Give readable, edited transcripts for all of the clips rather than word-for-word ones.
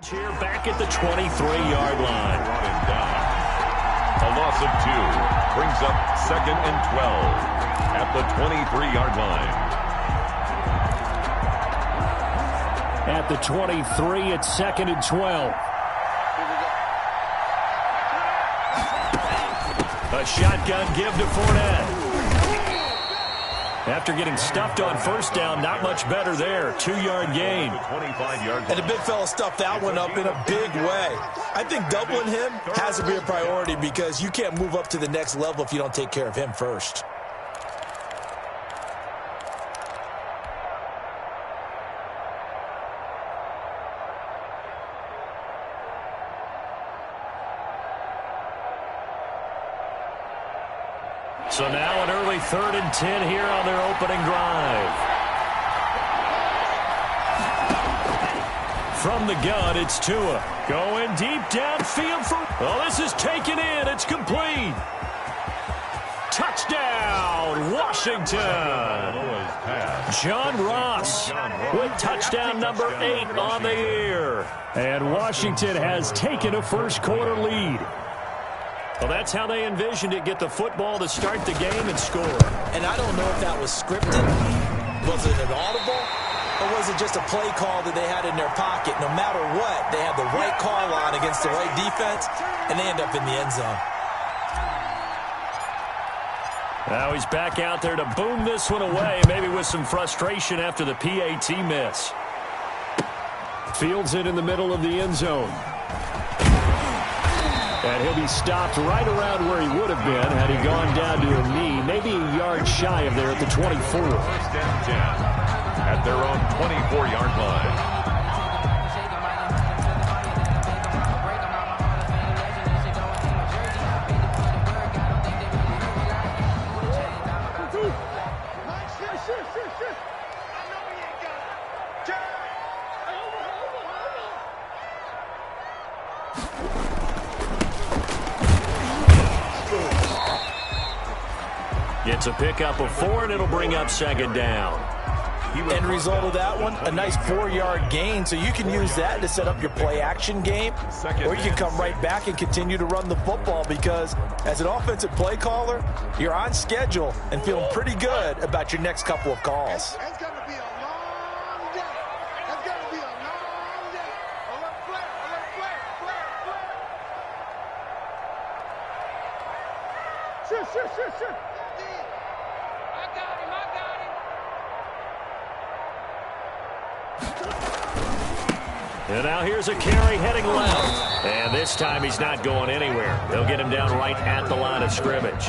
Here back at the 23-yard line. Brought him down. A loss of 2 brings up 2nd and 12 at the 23-yard line. At the 23, it's 2nd and 12. A shotgun give to Fournette. After getting stuffed on first down, not much better there. 2-yard gain. 25 yards. And the big fella stuffed that one up in a big way. I think doubling him has to be a priority because you can't move up to the next level if you don't take care of him first. So now an early 3rd and 10 here on their opening drive. From the gun, it's Tua. Going deep downfield for... Oh, this is taken in. It's complete. Touchdown, Washington. John Ross with touchdown number 8 on the year. And Washington has taken a first-quarter lead. Well, that's how they envisioned it. Get the football to start the game and score. And I don't know if that was scripted. Was it an audible? Or was it just a play call that they had in their pocket? No matter what, they had the right call on against the right defense, and they end up in the end zone. Now he's back out there to boom this one away, maybe with some frustration after the PAT miss. Fields it in the middle of the end zone. And he'll be stopped right around where he would have been had he gone down to a knee, maybe a yard shy of there at the 24. 1st and 10 at their own 24-yard line. Gets a pickup of 4, and it'll bring up 2nd down. End result of that one, a nice 4-yard gain, so you can use that to set up your play-action game, or you can come right back and continue to run the football because as an offensive play caller, you're on schedule and feeling pretty good about your next couple of calls. It's going to be a long day. It's going to be a long day. Alert flare, alert flare, flare, flare. Shoot. And now here's a carry heading left. And this time he's not going anywhere. They'll get him down right at the line of scrimmage.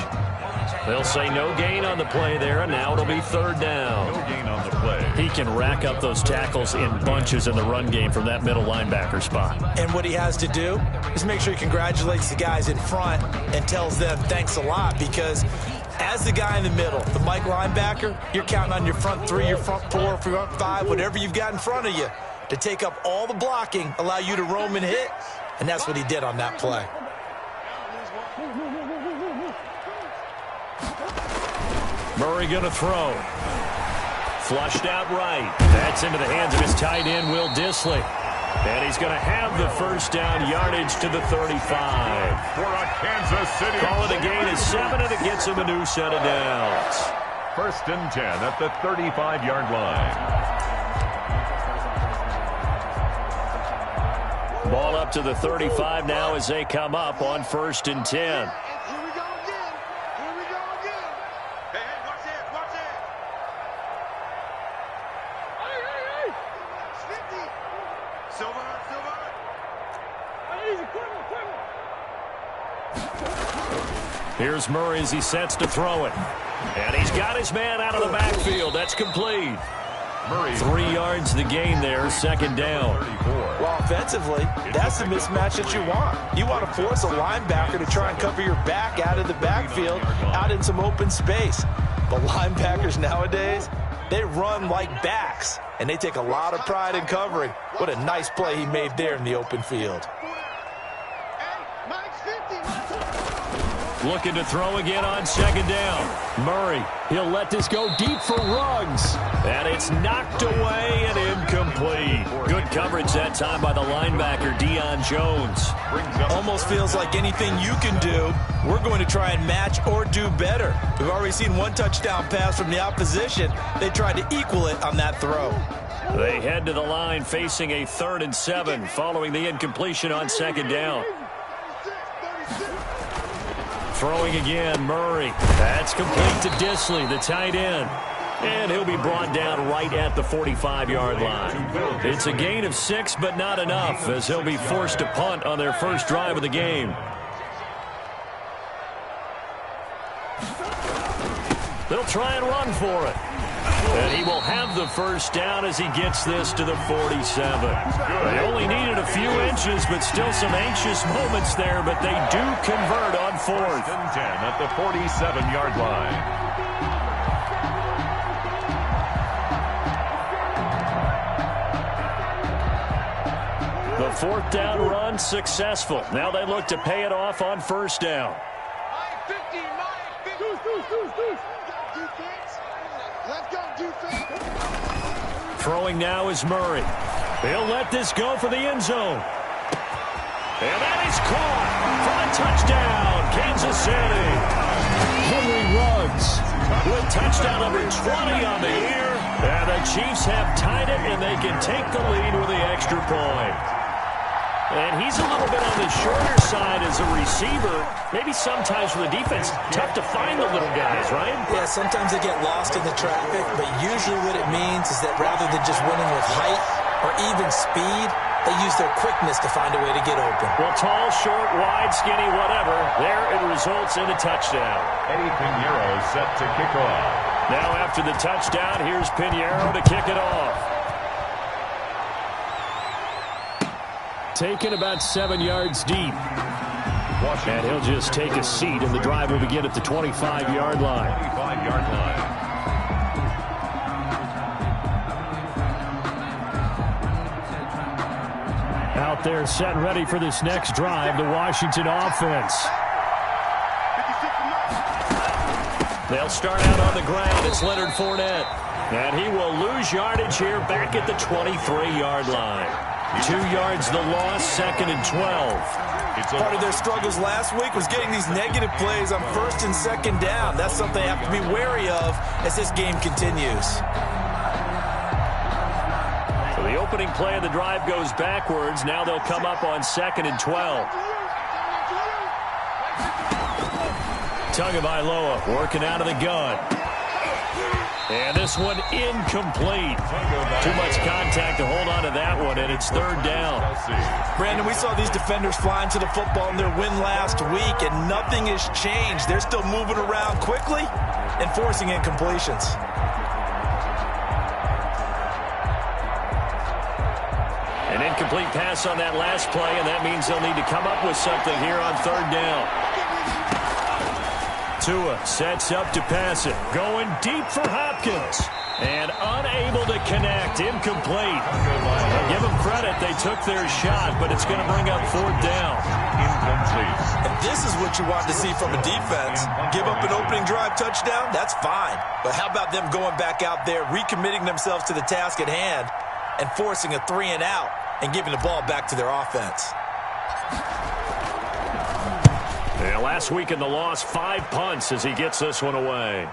They'll say no gain on the play there, and now it'll be 3rd down. No gain on the play. He can rack up those tackles in bunches in the run game from that middle linebacker spot. And what he has to do is make sure he congratulates the guys in front and tells them thanks a lot because as the guy in the middle, the Mike linebacker, you're counting on your front 3, your front 4, front 5, whatever you've got in front of you to take up all the blocking, allow you to roam and hit, and that's what he did on that play. Murray going to throw. Flushed out right. That's into the hands of his tight end, Will Dissly. And he's going to have the first down, yardage to the 35. For a Kansas City. Call it a gain of 7, and it gets him a new set of downs. 1st and 10 at the 35-yard line. Ball up to the 35 now as they come up on 1st and 10. Here we go again. Hey, watch it. Hey. 50. Silver. Easy, quiver. Here's Murray as he sets to throw it. And he's got his man out of the backfield. That's complete. Murray. 3 yards the gain there, 2nd down. 34. Well, offensively, that's the mismatch that you want. You want to force a linebacker to try and cover your back out of the backfield, out in some open space. But linebackers nowadays, they run like backs, and they take a lot of pride in covering. What a nice play he made there in the open field. looking to throw again on second down. Murray, he'll let this go deep for Ruggs. And it's knocked away and incomplete. Good coverage that time by the linebacker, Deion Jones. Almost feels like anything you can do, we're going to try and match or do better. We've already seen one touchdown pass from the opposition. They tried to equal it on that throw. They head to the line facing a 3rd and 7 following the incompletion on second down. Throwing again, Murray. That's complete to Disley, the tight end. And he'll be brought down right at the 45-yard line. It's a gain of 6, but not enough, as he'll be forced to punt on their first drive of the game. They'll try and run for it. And he will have the first down as he gets this to the 47. They only needed a few inches, but still some anxious moments there, but they do convert on 4th and 10 at the 47-yard line. The 4th down run successful. Now they look to pay it off on first down. Throwing now is Murray. They'll let this go for the end zone. And that is caught for a touchdown, Kansas City. Henry Ruggs with touchdown number 20 on the year. And the Chiefs have tied it, and they can take the lead with the extra point. And he's a little bit on the shorter side as a receiver. Maybe sometimes for the defense, tough to find the little guys, right? Yeah, sometimes they get lost in the traffic, but usually what it means is that rather than just winning with height or even speed, they use their quickness to find a way to get open. Well, tall, short, wide, skinny, whatever, there it results in a touchdown. Eddie Pinheiro set to kick off. Now after the touchdown, here's Pinheiro to kick it off. Taken about 7 yards deep. And he'll just take a seat, and the drive will begin at the 25-yard line. 25-yard line. Out there set and ready for this next drive, the Washington offense. They'll start out on the ground. It's Leonard Fournette. And he will lose yardage here back at the 23-yard line. 2 yards the loss, 2nd and 12. Part of their struggles last week was getting these negative plays on 1st and 2nd down. That's something they have to be wary of as this game continues. So the opening play of the drive goes backwards. Now they'll come up on 2nd and 12. Tagovailoa working out of the gun. And this one incomplete. Too much contact to hold on to that one, and it's 3rd down. Brandon, we saw these defenders flying to the football in their win last week, and nothing has changed. They're still moving around quickly and forcing incompletions. An incomplete pass on that last play, and that means they'll need to come up with something here on 3rd down. Tua sets up to pass it. Going deep for Hopkins. And unable to connect. Incomplete. I'll give them credit. They took their shot, but it's going to bring up 4th down. Incomplete. And this is what you want to see from a defense. Give up an opening drive touchdown, that's fine. But how about them going back out there, recommitting themselves to the task at hand, and forcing a 3 and out and giving the ball back to their offense? Yeah, last week in the loss, 5 punts as he gets this one away.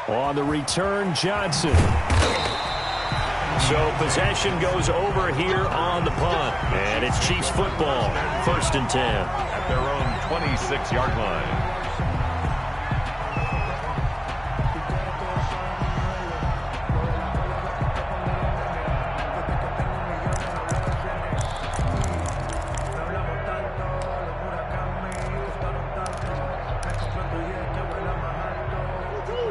On the return, Johnson. So possession goes over here on the punt. And it's Chiefs football, 1st and 10. At their own 26-yard line.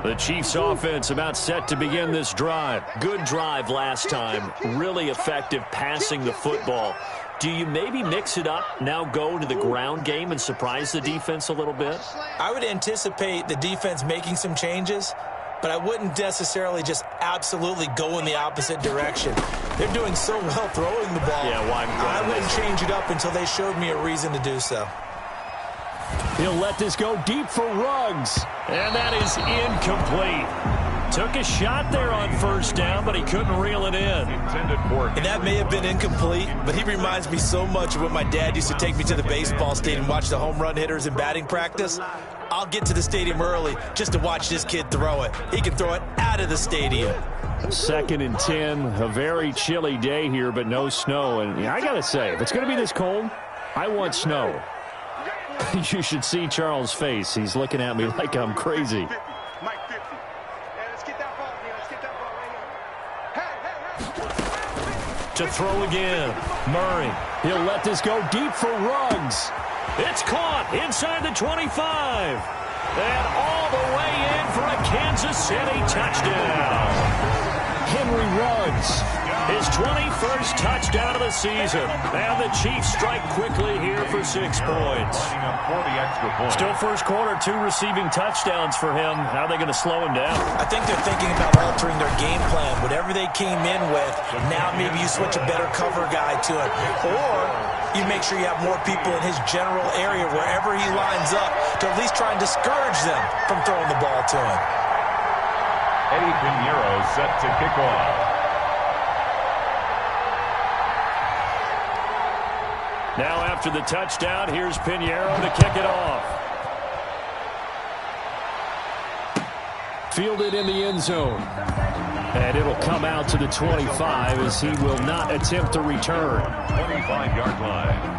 The Chiefs offense about set to begin this drive. Good drive last time. Really effective passing the football. Do you maybe mix it up, now go to the ground game and surprise the defense a little bit? I would anticipate the defense making some changes, but I wouldn't necessarily just absolutely go in the opposite direction. They're doing so well throwing the ball. Yeah, why? I wouldn't change it up until they showed me a reason to do so. He'll let this go deep for Ruggs. And that is incomplete. Took a shot there on first down, but he couldn't reel it in. And that may have been incomplete, but he reminds me so much of when my dad used to take me to the baseball stadium and watch the home run hitters in batting practice. I'll get to the stadium early just to watch this kid throw it. He can throw it out of the stadium. 2nd and 10, a very chilly day here, but no snow. And I got to say, if it's going to be this cold, I want snow. You should see Charles' face. He's looking at me like I'm crazy. To throw again. Murray. He'll let this go deep for Ruggs. It's caught inside the 25. And all the way in for a Kansas City touchdown. Henry Ruggs. His 21st touchdown of the season. And the Chiefs strike quickly here for 6 points. Still first quarter, 2 receiving touchdowns for him. How are they going to slow him down? I think they're thinking about altering their game plan. Whatever they came in with, now maybe you switch a better cover guy to it. Or you make sure you have more people in his general area wherever he lines up to at least try and discourage them from throwing the ball to him. Eddie Pinheiro set to kick off. Now after the touchdown, here's Pinheiro to kick it off. Fielded in the end zone. And it'll come out to the 25 as he will not attempt to return. 25-yard line.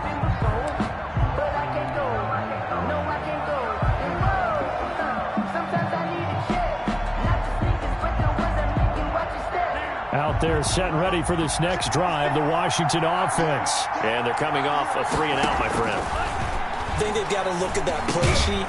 Out there set and ready for this next drive, the Washington offense. And they're coming off a 3-and-out, my friend. I think they've got to look at that play sheet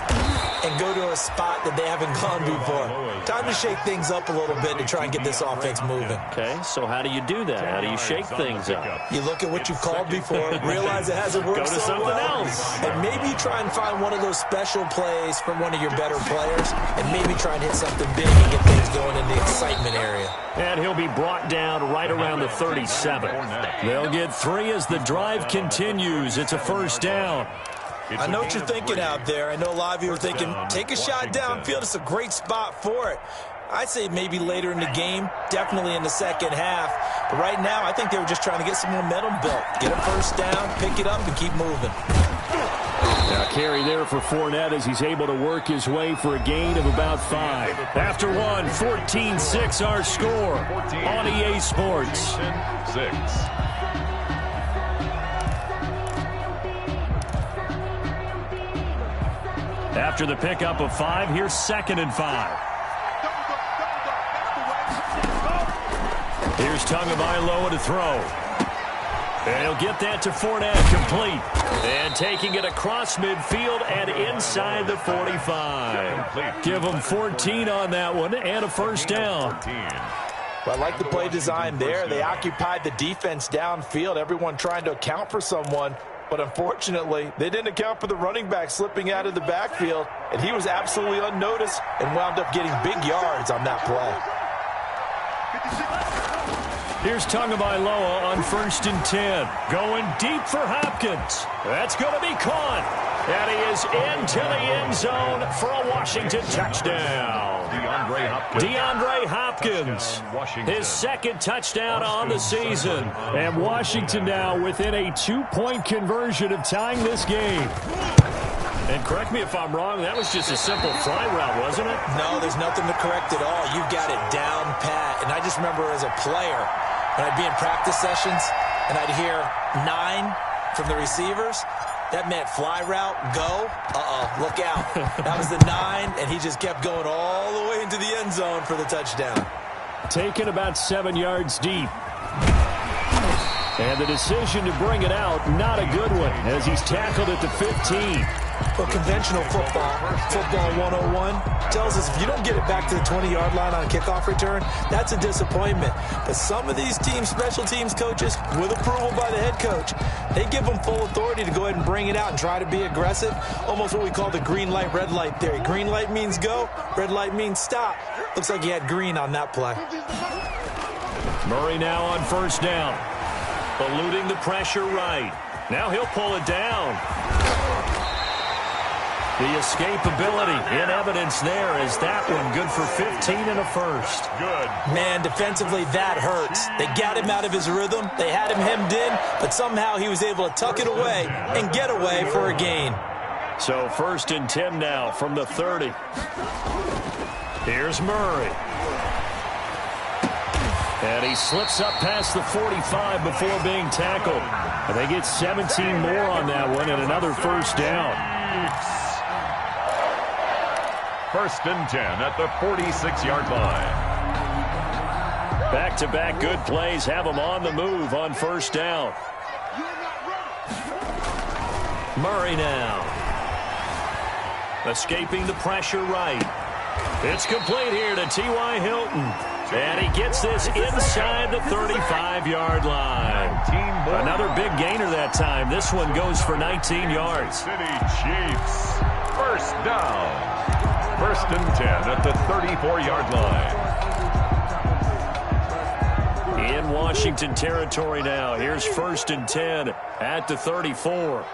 and go to a spot that they haven't gone before. Time to shake things up a little bit to try and get this offense moving. Okay, so how do you do that? How do you shake things up? You look at what you've called before, realize it hasn't worked Go to something else. And maybe you try and find one of those special plays from one of your better players, and maybe try and hit something big and get things going in the excitement area. And he'll be brought down right around the 37. They'll get 3 as the drive continues. It's a first down. I know what you're thinking out there. I know a lot of you are thinking, take a shot downfield. It's a great spot for it. I'd say maybe later in the game, definitely in the second half. But right now, I think they were just trying to get some momentum built. Get a first down, pick it up, and keep moving. Now carry there for Fournette as he's able to work his way for a gain of about 5. After one, 14-6 our score on EA Sports. 6. After the pickup of 5, here's 2nd and 5. Here's Tagovailoa to throw. And he'll get that to Fournette, complete. And taking it across midfield and inside the 45. Give him 14 on that one and a first down. Well, I like the play design there. They occupied the defense downfield, everyone trying to account for someone. But unfortunately, they didn't account for the running back slipping out of the backfield, and he was absolutely unnoticed and wound up getting big yards on that play. Here's Tagovailoa on 1st and 10. Going deep for Hopkins. That's going to be caught. And he is into the end zone for a Washington touchdown. DeAndre Hopkins, his 2nd touchdown on the season. And Washington now within a 2-point conversion of tying this game. And correct me if I'm wrong, that was just a simple fly route, wasn't it? No, there's nothing to correct at all. You've got it down pat. And I just remember as a player, when I'd be in practice sessions and I'd hear 9 from the receivers, that meant fly route, go, look out. That was the 9, and he just kept going all the way into the end zone for the touchdown. Taken about 7 yards deep. And the decision to bring it out, not a good one, as he's tackled at the 15. Well, conventional football 101, tells us if you don't get it back to the 20-yard line on a kickoff return, that's a disappointment. But some of these teams, special teams coaches, with approval by the head coach, they give them full authority to go ahead and bring it out and try to be aggressive, almost what we call the green light, red light theory. Green light means go, red light means stop. Looks like he had green on that play. Murray now on 1st down. Eluding the pressure right. Now he'll pull it down. The escapability in evidence there as that one good for 15 and a first. Good. Man, defensively, that hurts. They got him out of his rhythm. They had him hemmed in, but somehow he was able to tuck it away and get away for a gain. So 1st and 10 now from the 30. Here's Murray. And he slips up past the 45 before being tackled. They get 17 more on that one and another first down. 1st and 10 at the 46-yard line. Back-to-back good plays have them on the move on first down. Murray now. Escaping the pressure right. It's complete here to T.Y. Hilton. And he gets this inside the 35-yard line. Another big gainer that time. This one goes for 19 yards. City Chiefs. First down. 1st and 10 at the 34-yard line. In Washington territory now. Here's 1st and 10 at the 34.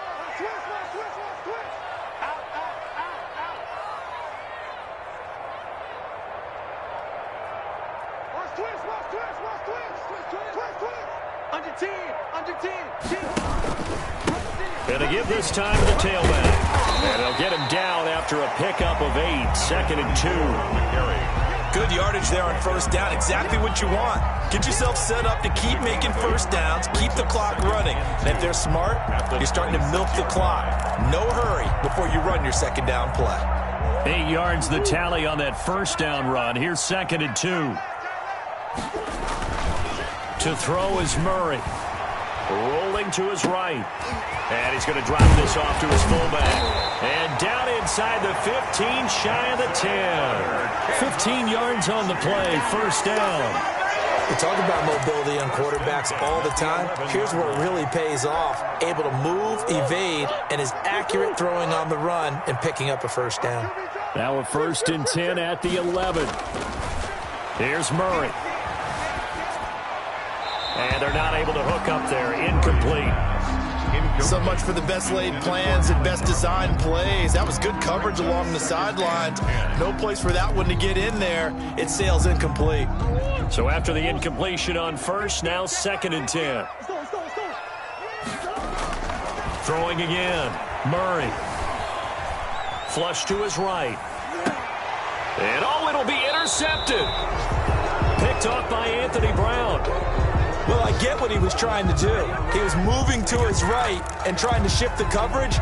Going to give this time to the tailback. And they'll get him down after a pickup of 8. 2nd and 2. Good yardage there on first down. Exactly what you want. Get yourself set up to keep making first downs, keep the clock running. And if they're smart, you're starting to milk the clock. No hurry before you run your second down play. 8 yards the tally on that first down run. Here's 2nd and 2. To throw is Murray. Rolling to his right. And he's going to drop this off to his fullback. And down inside the 15, shy of the 10. 15 yards on the play, first down. We talk about mobility on quarterbacks all the time. Here's where it really pays off. Able to move, evade, and is accurate throwing on the run and picking up a first down. Now a 1st and 10 at the 11. Here's Murray. And they're not able to hook up there. Incomplete. So much for the best laid plans and best designed plays. That was good coverage along the sidelines. No place for that one to get in there. It sails incomplete. So after the incompletion on first, now 2nd and 10. Throwing again. Murray. Flush to his right. And it'll be intercepted. Picked off by Anthony Brown. Well, I get what he was trying to do. He was moving to his right and trying to shift the coverage,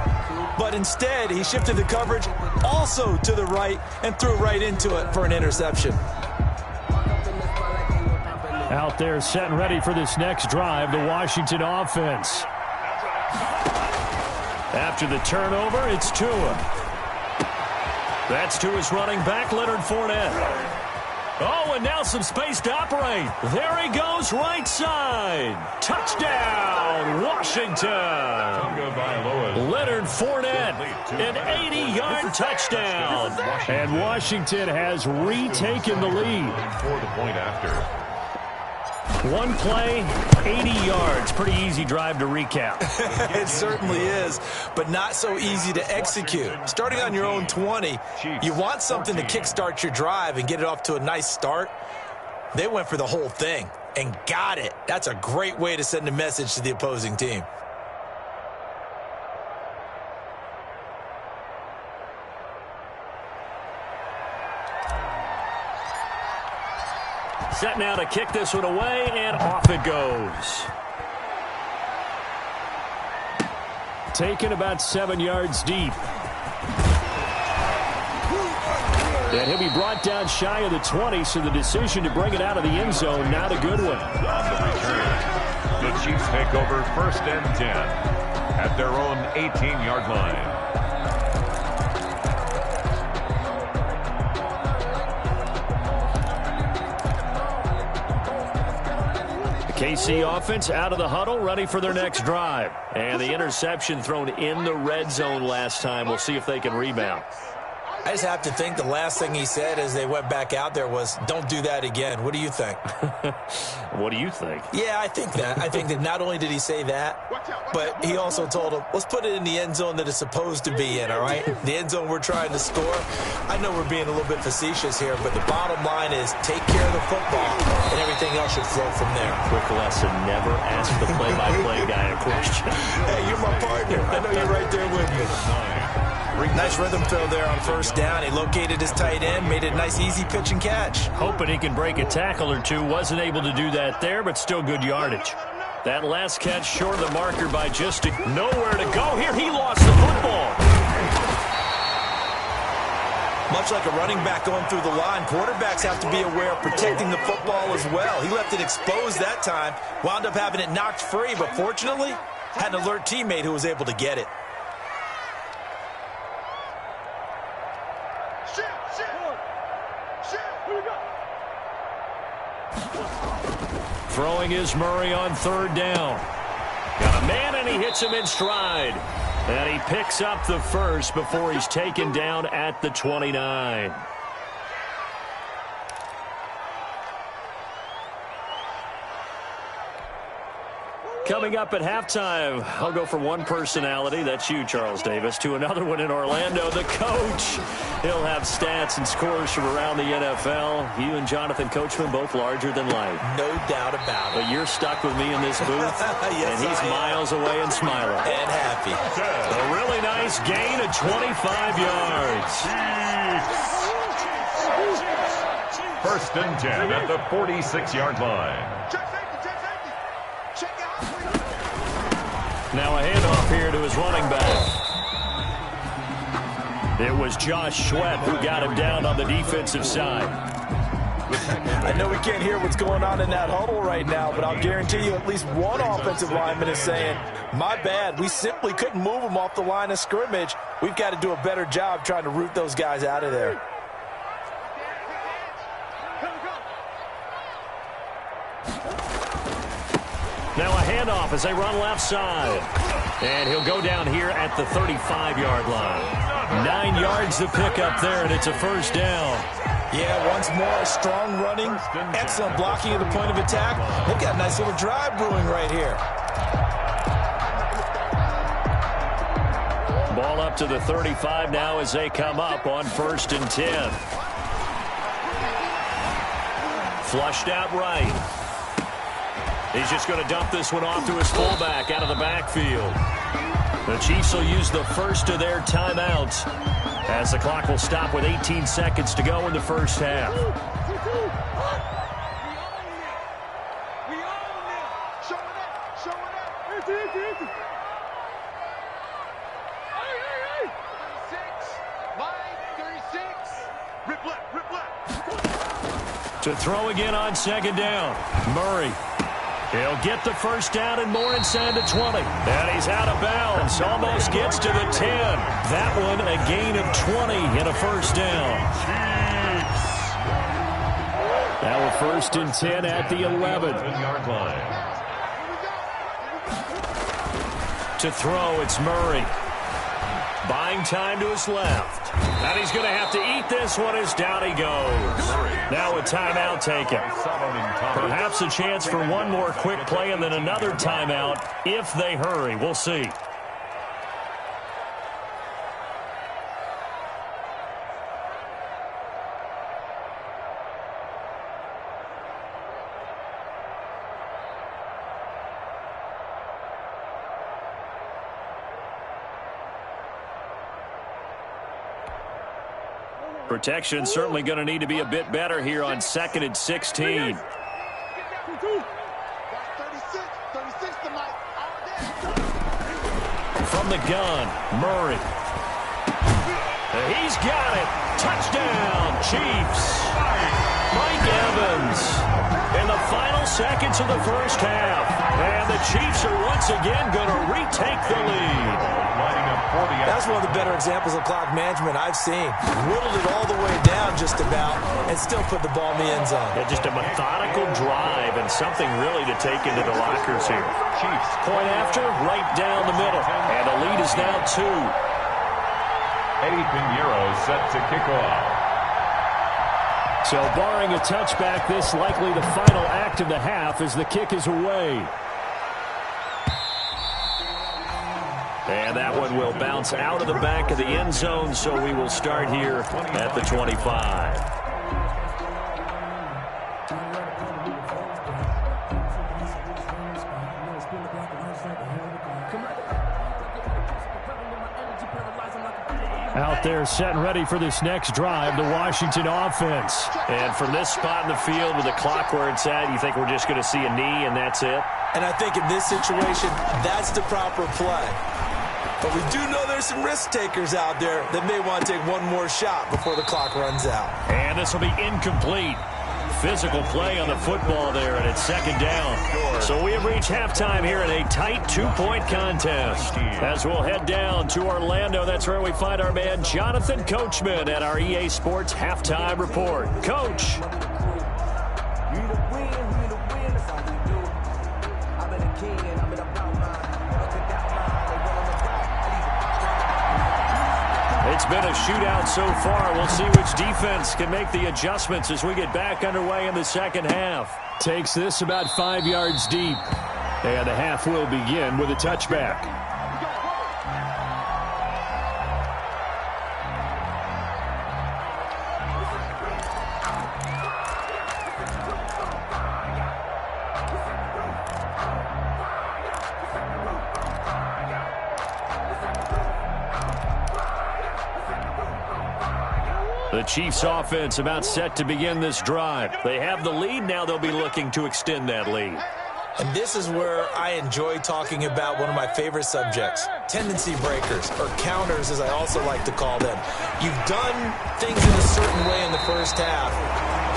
but instead he shifted the coverage also to the right and threw right into it for an interception. Out there set and ready for this next drive, the Washington offense. After the turnover, it's Tua. That's Tua's running back, Leonard Fournette. Oh, and now some space to operate. There he goes, right side. Touchdown, Washington. Leonard Fournette, an 80-yard touchdown. And Washington has retaken the lead. For the point after. One play, 80 yards. Pretty easy drive to recap. It certainly is, but not so easy to execute. Starting on your own 20, you want something to kickstart your drive and get it off to a nice start. They went for the whole thing and got it. That's a great way to send a message to the opposing team. Set now to kick this one away, and off it goes. Taken about 7 yards deep. And he'll be brought down shy of the 20, so the decision to bring it out of the end zone, not a good one. On the return, the Chiefs take over 1st and 10 at their own 18-yard line. KC offense out of the huddle, ready for their next drive. And the interception thrown in the red zone last time. We'll see if they can rebound. I just have to think the last thing he said as they went back out there was, don't do that again. What do you think? What do you think? Yeah, I think that. I think that not only did he say that, but he also told him, let's put it in the end zone that it's supposed to be in, all right? The end zone we're trying to score. I know we're being a little bit facetious here, but the bottom line is take care of the football, and everything else should flow from there. Quick lesson, never ask the play-by-play guy a question. Hey, you're my partner. I know you're right there with me. Nice rhythm throw there on first down. He located his tight end, made it a nice, easy pitch and catch. Hoping he can break a tackle or two. Wasn't able to do that there, but still good yardage. That last catch short of the marker by just nowhere to go. Here he lost the football. Much like a running back going through the line, quarterbacks have to be aware of protecting the football as well. He left it exposed that time, wound up having it knocked free, but fortunately, had an alert teammate who was able to get it. Throwing is Murray on third down. Got a man, and he hits him in stride. And he picks up the first before he's taken down at the 29. Coming up at halftime, I'll go from one personality, that's you, Charles Davis, to another one in Orlando, the coach. He'll have stats and scores from around the NFL. You and Jonathan Coachman both larger than life. No doubt about it. But you're stuck with me in this booth, yes, and he's miles away and smiling. And happy. A really nice gain of 25 yards. First and 10 at the 46-yard line. Now a handoff here to his running back. It was Josh Sweat who got him down on the defensive side. I know we can't hear what's going on in that huddle right now, but I'll guarantee you at least one offensive lineman is saying, my bad, we simply couldn't move them off the line of scrimmage. We've got to do a better job trying to root those guys out of there. Now a handoff as they run left side. And he'll go down here at the 35-yard line. 9 yards to pick up there, and it's a first down. Yeah, once more, strong running, excellent blocking at the point of attack. They've got a nice little drive brewing right here. Ball up to the 35 now as they come up on first and 10. Flushed out right. He's just going to dump this one off to his fullback out of the backfield. The Chiefs will use the first of their timeouts as the clock will stop with 18 seconds to go in the first half. To throw again on second down, Murray. He'll get the first down and more inside the 20. And he's out of bounds. Almost gets to the 10. That one a gain of 20 and a first down. Now a first and 10 at the 11-yard line. To throw, it's Murray. Buying time to his left. And he's going to have to eat this one as down he goes. Now a timeout taken. Perhaps a chance for one more quick play and then another timeout if they hurry. We'll see. Protection certainly going to need to be a bit better here on 2nd and 16. From the gun, Murray. He's got it. Touchdown, Chiefs. Mike Evans in the final seconds of the first half. And the Chiefs are once again going to retake the lead. That's one of the better examples of clock management I've seen. Whittled it all the way down just about and still put the ball in the end zone. Yeah, just a methodical drive and something really to take into the lockers here. Chiefs point after, right down the middle. And the lead is now 2. Eddie Pinheiro set to kick off. So barring a touchback, this likely the final act of the half as the kick is away. And that one will bounce out of the back of the end zone, so we will start here at the 25. Out there set and ready for this next drive, the Washington offense. And from this spot in the field with the clock where it's at, you think we're just going to see a knee and that's it? And I think in this situation, that's the proper play. But we do know there's some risk takers out there that may want to take one more shot before the clock runs out. And this will be incomplete. Physical play on the football there, and it's second down. So we have reached halftime here in a tight 2-point contest. As we'll head down to Orlando, that's where we find our man Jonathan Coachman at our EA Sports Halftime Report. Coach. It's been a shootout so far. We'll see which defense can make the adjustments as we get back underway in the second half. Takes this about 5 yards deep. And the half will begin with a touchback. The Chiefs offense about set to begin this drive. They have the lead. Now they'll be looking to extend that lead. And this is where I enjoy talking about one of my favorite subjects, tendency breakers, or counters as I also like to call them. You've done things in a certain way in the first half,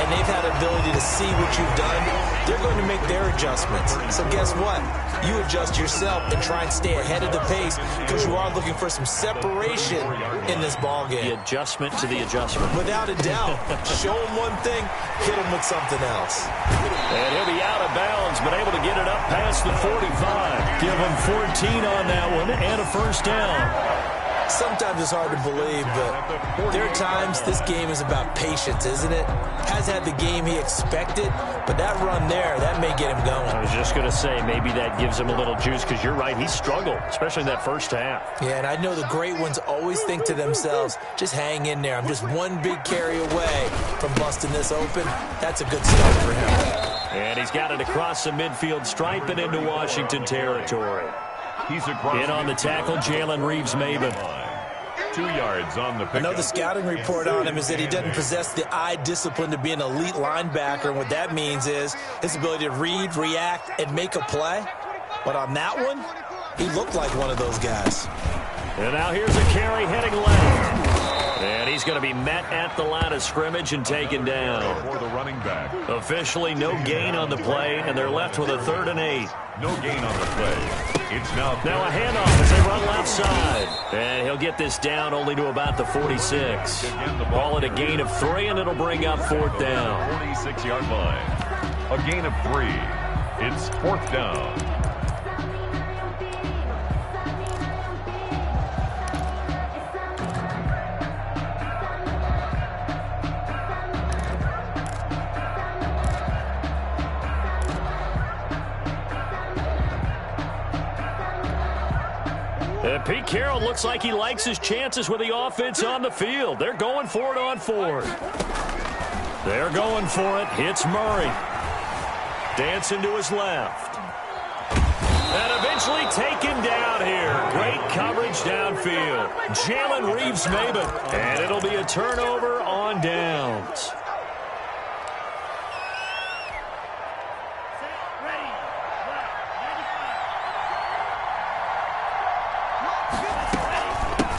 and they've had the ability to see what you've done. They're going to make their adjustments. So guess what? You adjust yourself and try and stay ahead of the pace because you are looking for some separation in this ball game. The adjustment to the adjustment. Without a doubt. Show him one thing, hit him with something else. And he'll be out of bounds, but able to get it up past the 45. Give him 14 on that one and a first down. Sometimes it's hard to believe, but there are times this game is about patience, isn't it? Has had the game he expected, but that run there, that may get him going. I was just going to say, maybe that gives him a little juice, because you're right, he struggled, especially in that first half. Yeah, and I know the great ones always think to themselves, just hang in there. I'm just one big carry away from busting this open. That's a good start for him. And he's got it across the midfield stripe and into Washington territory. He's across in on the tackle, Jalen Reeves-Maybin. 2 yards on the pickup. I know the scouting report on him is that he doesn't possess the eye discipline to be an elite linebacker. And what that means is his ability to read, react, and make a play. But on that one, he looked like one of those guys. And now here's a carry heading left. And he's going to be met at the line of scrimmage and taken down. For the running back. Officially no gain on the play, and they're left with a 3rd and 8. No gain on the play. It's now a handoff as they run left side. And he'll get this down only to about the 46. Ball at a gain of 3, and it'll bring up 4th down. 46-yard line. A gain of 3. It's 4th down. Pete Carroll looks like he likes his chances with the offense on the field. They're going for it on 4th. They're going for it. Hits Murray. Dancing to his left. And eventually taken down here. Great coverage downfield. Jalen Reeves-Maybin. And it'll be a turnover on downs.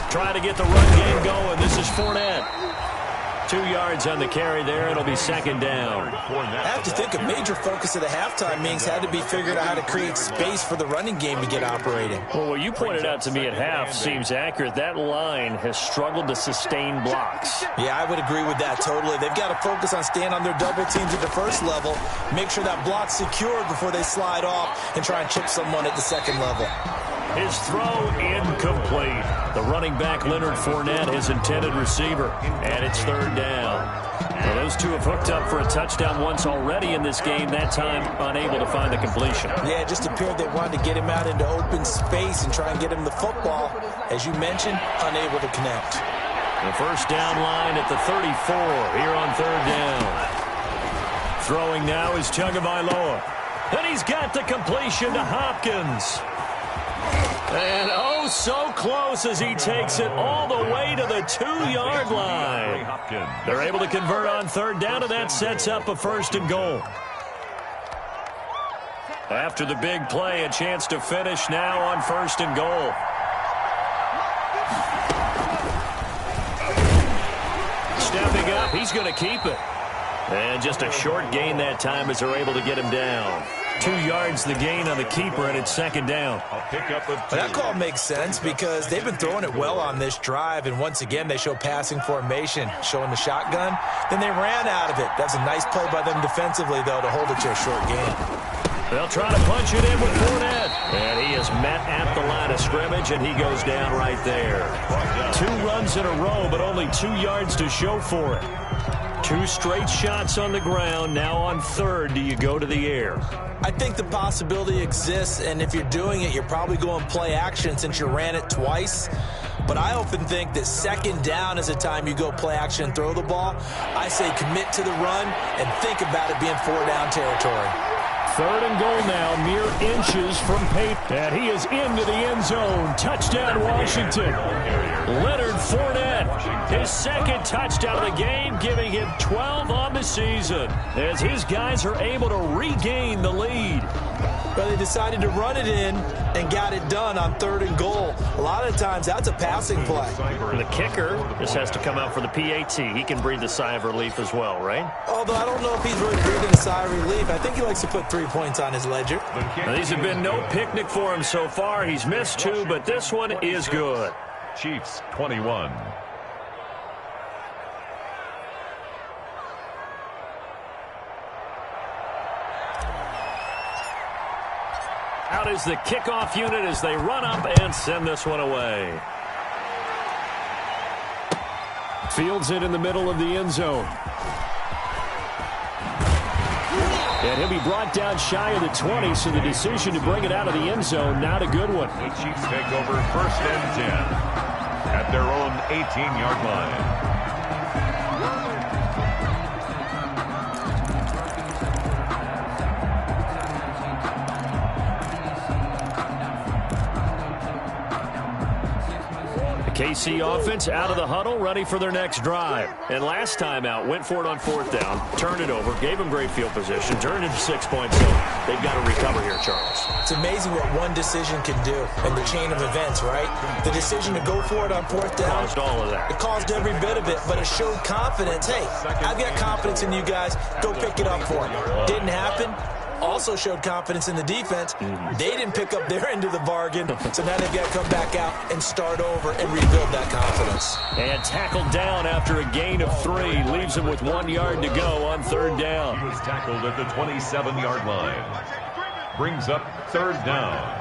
Trying to get the run game going. This is Fournette. 2 yards on the carry there. It'll be 2nd down. I have to think a major focus of the halftime meetings had to be figuring out how to create space for the running game to get operating. Well, what you pointed out to me at half seems accurate. That line has struggled to sustain blocks. Yeah, I would agree with that totally. They've got to focus on staying on their double teams at the first level, make sure that block's secured before they slide off and try and chip someone at the second level. His throw incomplete. The running back, Leonard Fournette, his intended receiver, and it's third down. Well, those two have hooked up for a touchdown once already in this game, that time unable to find the completion. Yeah, it just appeared they wanted to get him out into open space and try and get him the football. As you mentioned, unable to connect. The first down line at the 34 here on third down. Throwing now is Tagovailoa. And he's got the completion to Hopkins. And oh, so close as he takes it all the way to the 2-yard line. They're able to convert on third down, and that sets up a first and goal. After the big play, a chance to finish now on first and goal. Stepping up, he's going to keep it. And just a short gain that time as they're able to get him down. 2 yards the gain on the keeper, and it's second down. That call makes sense because they've been throwing it well on this drive, and once again they show passing formation, showing the shotgun. Then they ran out of it. That's a nice play by them defensively, though, to hold it to a short gain. They'll try to punch it in with Fournette. And he is met at the line of scrimmage, and he goes down right there. 2 runs in a row, but only 2 yards to show for it. 2 straight shots on the ground. Now on third, do you go to the air? I think the possibility exists, and if you're doing it, you're probably going play action since you ran it twice. But I often think that second down is the time you go play action and throw the ball. I say commit to the run and think about it being 4-down territory. Third and goal now, mere inches from Pate. And he is into the end zone. Touchdown, Washington. Leonard Fournette, his second touchdown of the game, giving him 12 on the season, as his guys are able to regain the lead. But they decided to run it in and got it done on third and goal. A lot of times, that's a passing play. The kicker just has to come out for the PAT. He can breathe a sigh of relief as well, right? Although I don't know if he's really breathing a sigh of relief. I think he likes to put 3 points on his ledger. Now, these have been no picnic for him so far. He's missed 2, but this one is good. Chiefs 21. Out is the kickoff unit as they run up and send this one away. Fields it in the middle of the end zone. And he'll be brought down shy of the 20, so the decision to bring it out of the end zone, not a good one. The Chiefs take over first and 10 at their own 18-yard line. KC offense out of the huddle, ready for their next drive. And last time out, went for it on fourth down, turned it over, gave them great field position, turned it into 6 points. So they've got to recover here, Charles. It's amazing what one decision can do in the chain of events, right? The decision to go for it on fourth down. Caused all of that. It caused every bit of it, but it showed confidence. Hey, I've got confidence in you guys. Go pick it up for me. Didn't happen. Also showed confidence in the defense. They didn't pick up their end of the bargain, so now they've got to come back out and start over and rebuild that confidence. And tackled down after a gain of 3. Leaves him with 1 yard to go on third down. He was tackled at the 27-yard line. Brings up third down.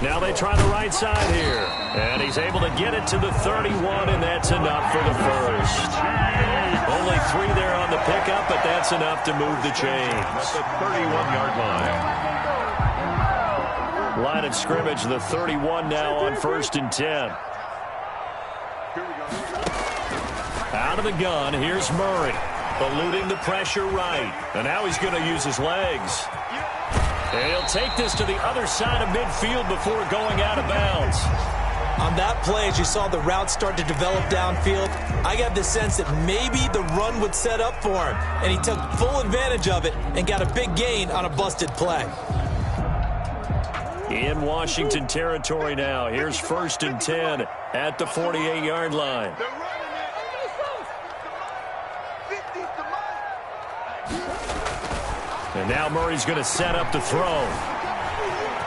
Now they try the right side here. And he's able to get it to the 31, and that's enough for the first. Only 3 there on the pickup, but that's enough to move the chains. At the 31-yard line. Line of scrimmage, the 31 now on first and 10. Out of the gun, here's Murray. Eluding the pressure right. And now he's going to use his legs. And he'll take this to the other side of midfield before going out of bounds. On that play, as you saw the route start to develop downfield, I got the sense that maybe the run would set up for him. And he took full advantage of it and got a big gain on a busted play. In Washington territory now. Here's first and 10 at the 48-yard line. And now Murray's going to set up the throw.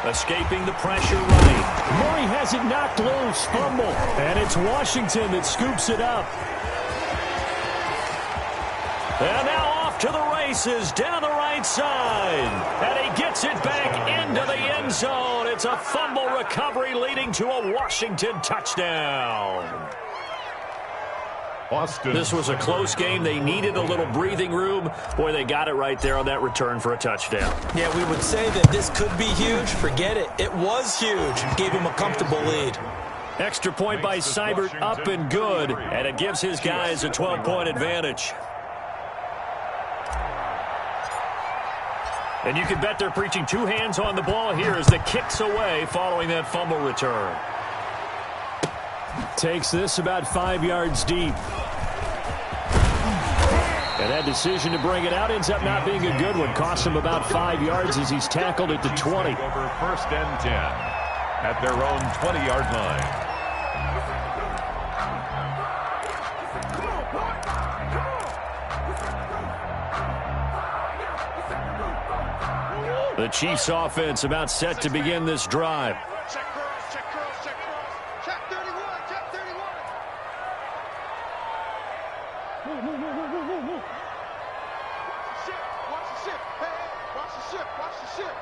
Escaping the pressure right. Murray has it knocked loose. Fumble. And it's Washington that scoops it up. And now off to the races down the right side. And he gets it back into the end zone. It's a fumble recovery leading to a Washington touchdown. Austin. This was a close game. They needed a little breathing room. Boy, they got it right there on that return for a touchdown. Yeah, we would say that this could be huge. Forget it. It was huge. Gave him a comfortable lead. Extra point by Seibert, up and good. And it gives his guys a 12-point advantage. And you can bet they're preaching two hands on the ball here as the kick's away following that fumble return. Takes this about 5 yards deep. And that decision to bring it out ends up not being a good one. Cost him about 5 yards as he's tackled at the 20. Over 1st and 10 at their own 20-yard line. The Chiefs offense about set to begin this drive. Check curls, check curls, check curls. Check 31, check 31. Watch the ship. Hey, watch the ship, watch the ship.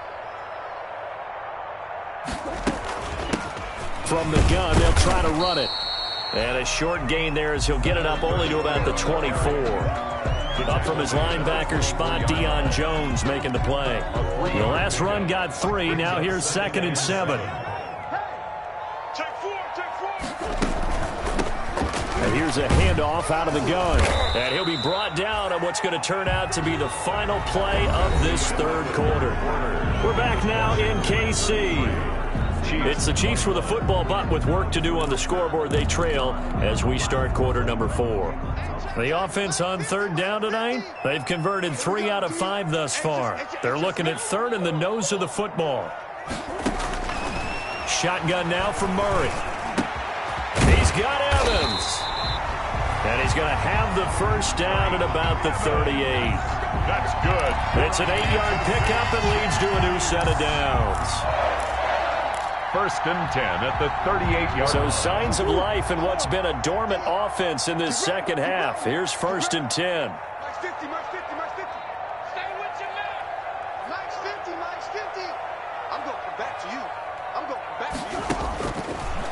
From the gun, they'll try to run it. And a short gain there as he'll get it up only to about the 24. Up from his linebacker spot, Deion Jones making the play. The last run got 3. Now here's 2nd and 7. Check 4, check 4. And here's a handoff out of the gun. And he'll be brought down on what's going to turn out to be the final play of this third quarter. We're back now in KC. It's the Chiefs with a football, but with work to do on the scoreboard. They trail as we start quarter number 4. The offense on 3rd down tonight, they've converted 3 out of 5 thus far. They're looking at 3rd in the nose of the football. Shotgun now from Murray. He's got Evans. And he's going to have the first down at about the 38. That's good. It's an 8-yard pickup and leads to a new set of downs. 1st and 10 at the 38-yard. So signs of life in what's been a dormant offense in this second half. Here's 1st and 10. Max 50, Max 50, Max 50. Stay with your man. Max 50, Max 50. I'm going to come back to you. I'm going to come back to you.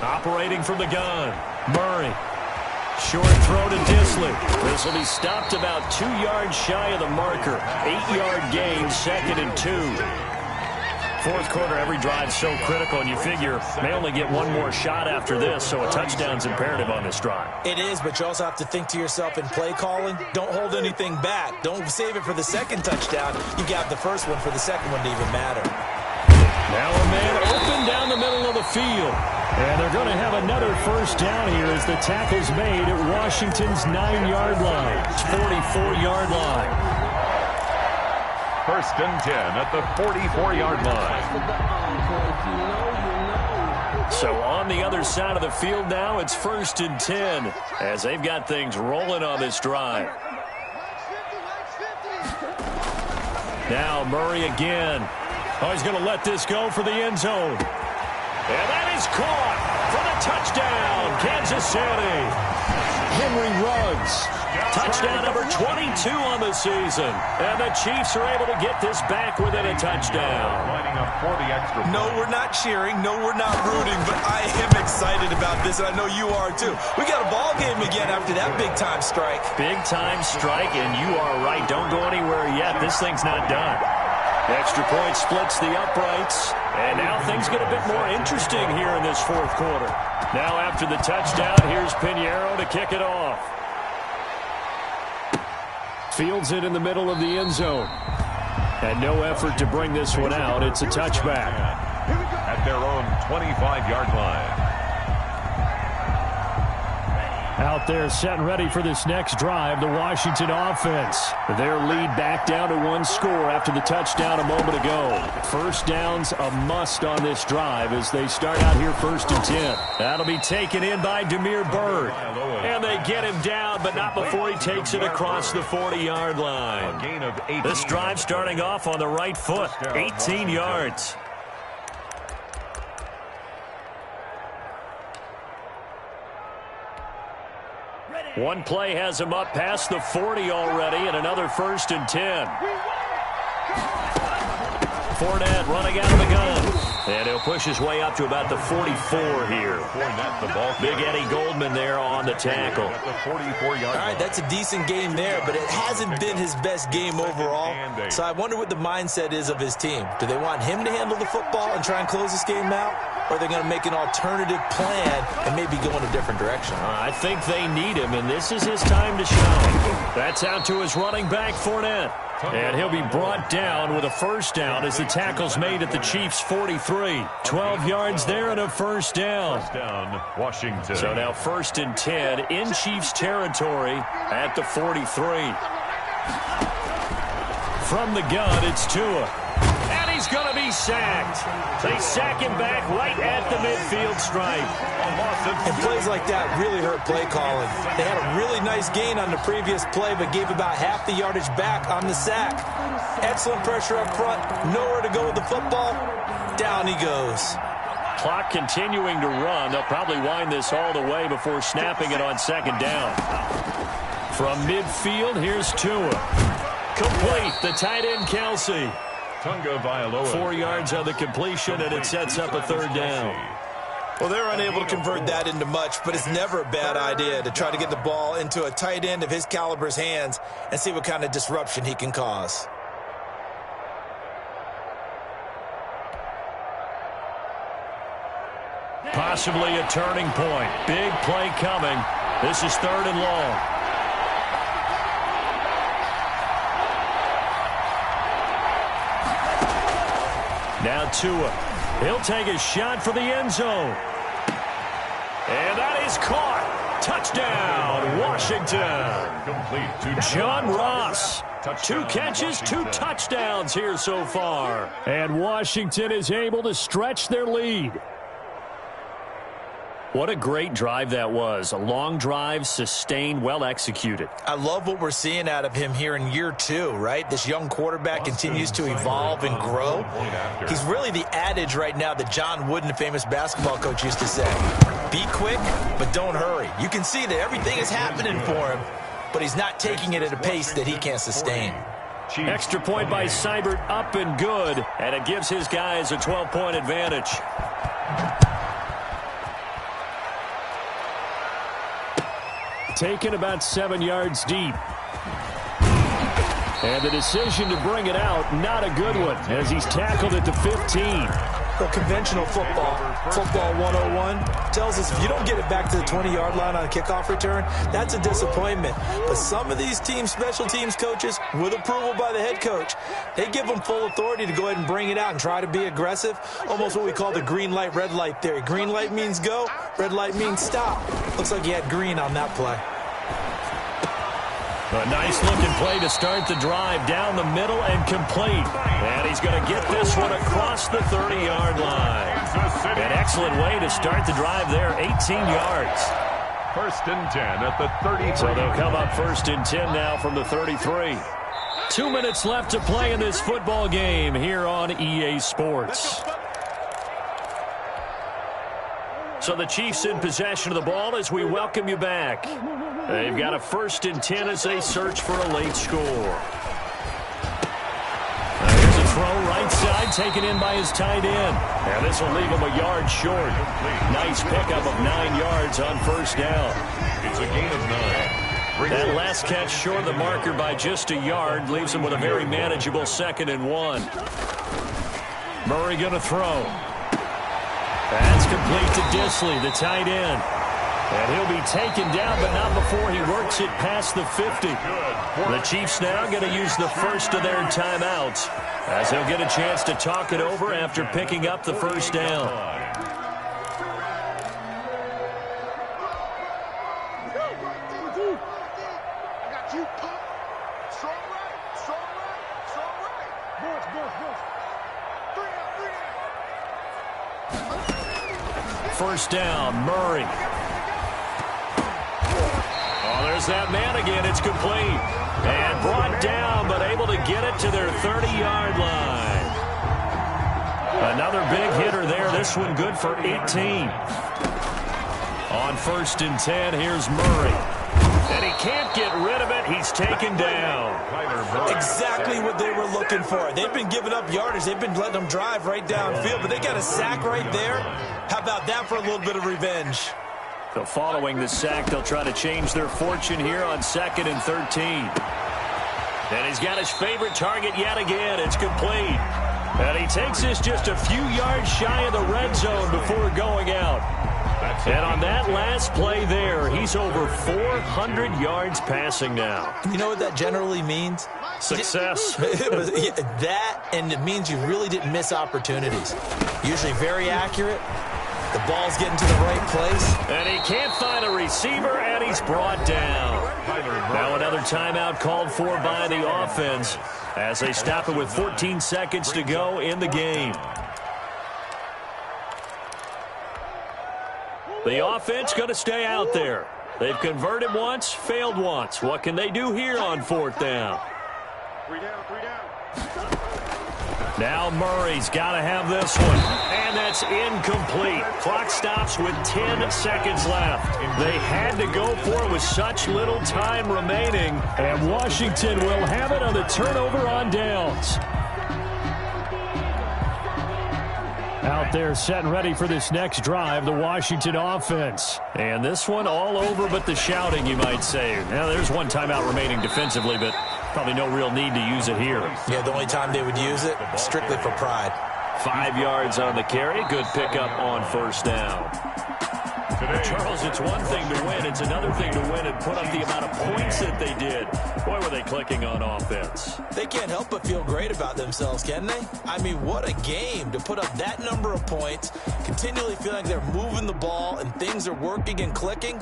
Operating from the gun. Murray. Short throw to Disley. This will be stopped about 2 yards shy of the marker. 8-yard gain, 2nd and 2. Fourth quarter, every drive so critical, and you figure may only get one more shot after this, so a touchdown's imperative on this drive. It is, but you also have to think to yourself in play calling, don't hold anything back. Don't save it for the second touchdown. You got the first one for the second one to even matter. Now a man open down the middle of the field. And they're going to have another first down here as the tackle's made at Washington's 9-yard line. 44-yard line. 1st and 10 at the 44-yard line. So on the other side of the field now, it's 1st and 10 as they've got things rolling on this drive. Now Murray again. Oh, he's going to let this go for the end zone. And that is caught for the touchdown, Kansas City. Henry Ruggs. Touchdown number 22 on the season. And the Chiefs are able to get this back within a touchdown. Lining up for the extra point. No, we're not cheering. No, we're not rooting. But I am excited about this, and I know you are too. We got a ball game again after that big-time strike. Big-time strike, and you are right. Don't go anywhere yet. This thing's not done. Extra point splits the uprights. And now things get a bit more interesting here in this fourth quarter. Now after the touchdown, here's Pinheiro to kick it off. Fields it in the middle of the end zone. And no effort to bring this one out. It's a touchback. At their own 25-yard line. Out there set and ready for this next drive, the Washington offense. Their lead back down to 1 score after the touchdown a moment ago. First down's a must on this drive as they start out here 1st and 10. That'll be taken in by Demir Bird. And they get him down, but not before he takes it across the 40-yard line. This drive starting off on the right foot, 18 yards. One play has him up past the 40 already, and another 1st and 10. Fournette running out of the gun. And he'll push his way up to about the 44 here. Big Eddie Goldman there on the tackle. All right, that's a decent game there, but it hasn't been his best game overall. So I wonder what the mindset is of his team. Do they want him to handle the football and try and close this game out? Or are they going to make an alternative plan and maybe go in a different direction? I think they need him, and this is his time to shine. That's out to his running back, Fournette. And he'll be brought down with a first down as the tackle's made at the Chiefs' 43. 12 yards there and a first down. Washington. So now 1st and 10 in Chiefs territory at the 43. From the gun, it's Tua. And he's going to be sacked. They sack him back right at the midfield stripe. And plays like that really hurt play calling. They had a really nice gain on the previous play, but gave about half the yardage back on the sack. Excellent pressure up front. Nowhere to go with the football. Down he goes. Clock continuing to run. They'll probably wind this all the way before snapping it on 2nd down. From midfield, here's Tua. Complete. The tight end, Kelsey. 4 yards on the completion, and it sets up a 3rd down. Well, they're unable to convert that into much, but it's never a bad idea to try to get the ball into a tight end of his caliber's hands and see what kind of disruption he can cause. Possibly a turning point. Big play coming. This is 3rd and long. Now Tua. He'll take a shot for the end zone. And that is caught. Touchdown, Washington. Complete to John Ross. 2 catches, 2 touchdowns here so far. And Washington is able to stretch their lead. What a great drive that was. A long drive, sustained, well executed. I love what we're seeing out of him here in year 2, right? This young quarterback continues to evolve and grow. He's really the adage right now that John Wooden, the famous basketball coach, used to say. Be quick, but don't hurry. You can see that everything is happening for him, but he's not taking it at a pace that he can't sustain. Extra point by Seibert, up and good, and it gives his guys a 12-point advantage. Taken about 7 yards deep. And the decision to bring it out, not a good one, as he's tackled at the 15. Well, conventional football 101, tells us if you don't get it back to the 20-yard line on a kickoff return, that's a disappointment. But some of these special teams coaches, with approval by the head coach, they give them full authority to go ahead and bring it out and try to be aggressive, almost what we call the green light, red light theory. Green light means go, red light means stop. Looks like he had green on that play. A nice-looking play to start the drive down the middle and complete. And he's going to get this one across the 30-yard line. An excellent way to start the drive there, 18 yards. 1st and 10 at the 33. So they'll come up 1st and 10 now from the 33. 2 minutes left to play in this football game here on EA Sports. So the Chiefs in possession of the ball as we welcome you back. They've got a 1st and 10 as they search for a late score. Here's a throw right side taken in by his tight end. And this will leave him a yard short. Nice pickup of 9 yards on 1st down. It's a gain of 9. That last catch short of the marker by just a yard leaves him with a very manageable 2nd and 1. Murray going to throw. That's complete to Disley, the tight end. And he'll be taken down, but not before he works it past the 50. The Chiefs now going to use the first of their timeouts, as they'll get a chance to talk it over after picking up the 1st down. I got you, Pop. Strong right, strong right, strong right. Boys. 3 out. First down, Murray. Oh, there's that man again. It's complete. And brought down, but able to get it to their 30-yard line. Another big hitter there. This one good for 18. On 1st and 10, here's Murray. And he can't get rid of it. He's taken down. Exactly what they were looking for. They've been giving up yardage. They've been letting them drive right downfield, but they got a sack right there. How about that for a little bit of revenge? So following the sack, they'll try to change their fortune here on 2nd and 13. And he's got his favorite target yet again. It's complete. And he takes this just a few yards shy of the red zone before going out. And on that last play there, he's over 400 yards passing now. You know what that generally means? Success. That, and it means you really didn't miss opportunities. Usually very accurate. The ball's getting to the right place. And he can't find a receiver, and he's brought down. Now another timeout called for by the offense as they stop it with 14 seconds to go in the game. The offense going to stay out there. They've converted once, failed once. What can they do here on 4th down? 3 down. Now Murray's got to have this one. And that's incomplete. Clock stops with 10 seconds left. They had to go for it with such little time remaining. And Washington will have it on the turnover on downs. Out there set and ready for this next drive, the Washington offense. And this one all over but the shouting, you might say. Now, there's one timeout remaining defensively, but probably no real need to use it here. Yeah, the only time they would use it, strictly for pride. 5 yards on the carry. Good pickup on 1st down. Charles, it's one thing to win. It's another thing to win and put up the amount of points that they did. Boy, were they clicking on offense. They can't help but feel great about themselves, can they? I mean, what a game to put up that number of points, continually feel like they're moving the ball and things are working and clicking.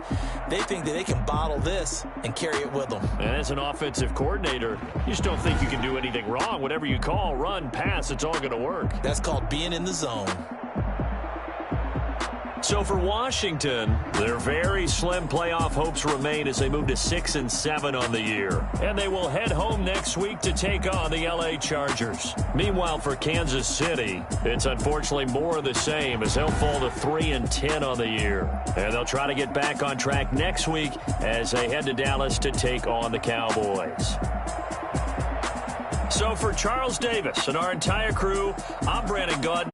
They think that they can bottle this and carry it with them. And as an offensive coordinator, you just don't think you can do anything wrong. Whatever you call, run, pass, it's all going to work. That's called being in the zone. So for Washington, their very slim playoff hopes remain as they move to 6-7 on the year. And they will head home next week to take on the LA Chargers. Meanwhile, for Kansas City, it's unfortunately more of the same as they'll fall to 3-10 on the year. And they'll try to get back on track next week as they head to Dallas to take on the Cowboys. So for Charles Davis and our entire crew, I'm Brandon Gaudin.